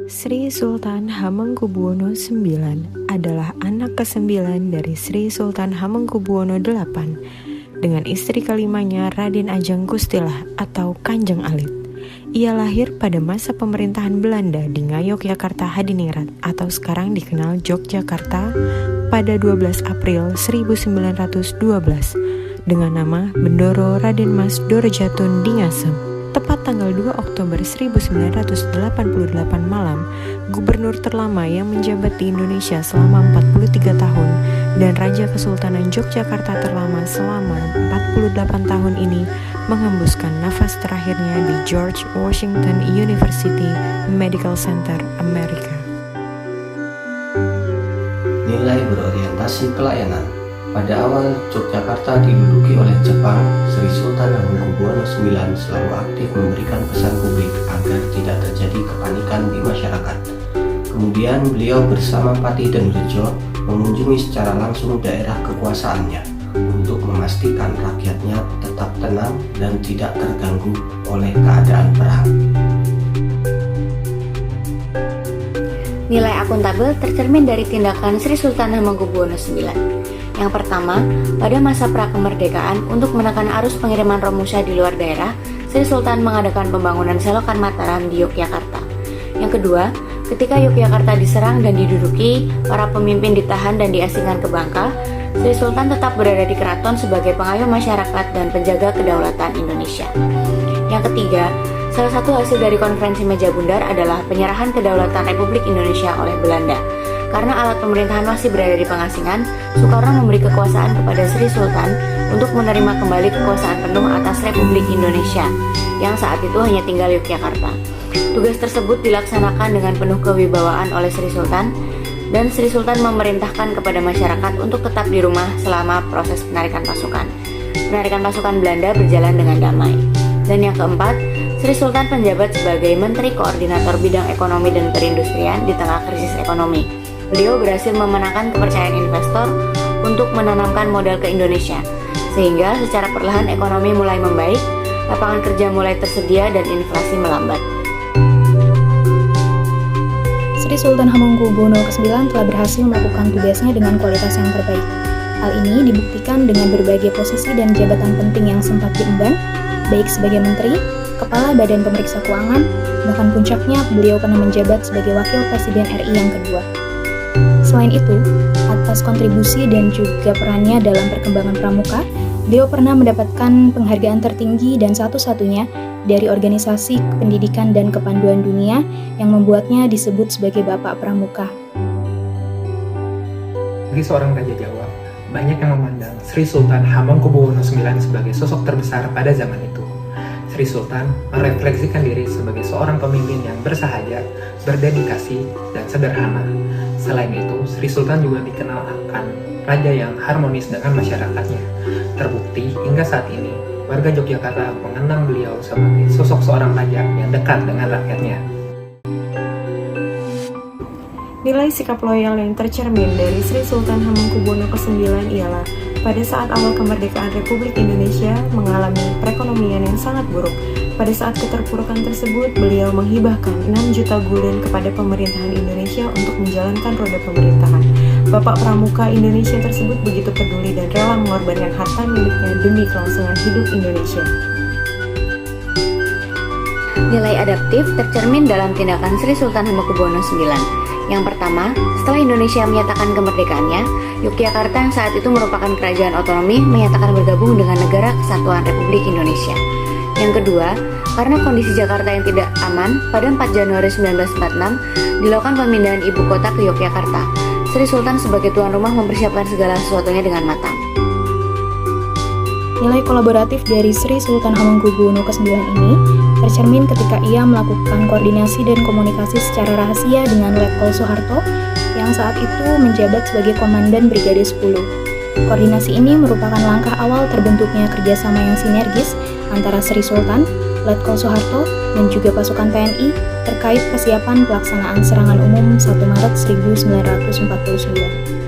Sri Sultan Hamengkubuwono IX adalah anak ke-9 dari Sri Sultan Hamengkubuwono VIII dengan istri kelimanya Raden Ajeng Kustilah atau Kanjeng Alit. Ia lahir pada masa pemerintahan Belanda di Ngayogyakarta Hadiningrat atau sekarang dikenal Yogyakarta pada 12 April 1912 dengan nama Bendoro Raden Mas Dorojatun Dingasem. Tepat tanggal 2 Oktober 1988 malam, gubernur terlama yang menjabat di Indonesia selama 43 tahun dan Raja Kesultanan Yogyakarta terlama selama 48 tahun ini menghembuskan nafas terakhirnya di George Washington University Medical Center, Amerika. Nilai berorientasi pelayanan. Pada awal Yogyakarta diduduki oleh Jepang, Sri Sultan Hamengkubuwono IX selalu aktif memberikan pesan publik agar tidak terjadi kepanikan di masyarakat. Kemudian beliau bersama Patih Danurejo mengunjungi secara langsung daerah kekuasaannya untuk memastikan rakyatnya tetap tenang dan tidak terganggu oleh keadaan perang. Nilai akuntabel tercermin dari tindakan Sri Sultan Hamengkubuwono IX. Yang pertama, pada masa pra-kemerdekaan untuk menekan arus pengiriman Romusha di luar daerah, Sri Sultan mengadakan pembangunan selokan Mataram di Yogyakarta. Yang kedua, ketika Yogyakarta diserang dan diduduki, para pemimpin ditahan dan diasingkan ke Bangka, Sri Sultan tetap berada di keraton sebagai pengayom masyarakat dan penjaga kedaulatan Indonesia. Yang ketiga, salah satu hasil dari konferensi Meja Bundar adalah penyerahan kedaulatan Republik Indonesia oleh Belanda. Karena alat pemerintahan masih berada di pengasingan, Soekarno memberi kekuasaan kepada Sri Sultan untuk menerima kembali kekuasaan penuh atas Republik Indonesia, yang saat itu hanya tinggal Yogyakarta. Tugas tersebut dilaksanakan dengan penuh kewibawaan oleh Sri Sultan, dan Sri Sultan memerintahkan kepada masyarakat untuk tetap di rumah selama proses penarikan pasukan. Penarikan pasukan Belanda berjalan dengan damai. Dan yang keempat, Sri Sultan penjabat sebagai Menteri Koordinator Bidang Ekonomi dan Perindustrian di tengah krisis ekonomi. Beliau berhasil memenangkan kepercayaan investor untuk menanamkan modal ke Indonesia, sehingga secara perlahan ekonomi mulai membaik, lapangan kerja mulai tersedia dan inflasi melambat. Sri Sultan Hamengkubuwono IX telah berhasil melakukan tugasnya dengan kualitas yang terbaik. Hal ini dibuktikan dengan berbagai posisi dan jabatan penting yang sempat diemban, baik sebagai menteri, kepala Badan Pemeriksa Keuangan, bahkan puncaknya beliau pernah menjabat sebagai Wakil Presiden RI yang kedua. Selain itu, atas kontribusi dan juga perannya dalam perkembangan pramuka, beliau pernah mendapatkan penghargaan tertinggi dan satu-satunya dari Organisasi Pendidikan dan Kepanduan Dunia yang membuatnya disebut sebagai Bapak Pramuka. Bagi seorang Raja Jawa, banyak yang memandang Sri Sultan Hamengkubuwono IX sebagai sosok terbesar pada zaman itu. Sri Sultan merefleksikan diri sebagai seorang pemimpin yang bersahaja, berdedikasi, dan sederhana. Selain itu, Sri Sultan juga dikenal akan raja yang harmonis dengan masyarakatnya. Terbukti hingga saat ini, warga Yogyakarta mengenang beliau sebagai sosok seorang raja yang dekat dengan rakyatnya. Nilai sikap loyal yang tercermin dari Sri Sultan Hamengkubuwono IX ialah pada saat awal kemerdekaan Republik Indonesia mengalami perekonomian yang sangat buruk. Pada saat keterpurukan tersebut, beliau menghibahkan 6 juta gulden kepada pemerintahan Indonesia untuk menjalankan roda pemerintahan. Bapak Pramuka Indonesia tersebut begitu peduli dan rela mengorbankan harta miliknya demi kelangsungan hidup Indonesia. Nilai adaptif tercermin dalam tindakan Sri Sultan Hamengkubuwono IX. Yang pertama, setelah Indonesia menyatakan kemerdekaannya, Yogyakarta yang saat itu merupakan kerajaan otonomi menyatakan bergabung dengan Negara Kesatuan Republik Indonesia. Yang kedua, karena kondisi Jakarta yang tidak aman, pada 4 Januari 1946 dilakukan pemindahan ibu kota ke Yogyakarta. Sri Sultan sebagai tuan rumah mempersiapkan segala sesuatunya dengan matang. Nilai kolaboratif dari Sri Sultan Hamengkubuwono IX ini tercermin ketika ia melakukan koordinasi dan komunikasi secara rahasia dengan Letkol Soeharto yang saat itu menjabat sebagai Komandan Brigade 10. Koordinasi ini merupakan langkah awal terbentuknya kerjasama yang sinergis antara Sri Sultan, Letkol Soeharto, dan juga pasukan TNI terkait kesiapan pelaksanaan serangan umum 1 Maret 1949.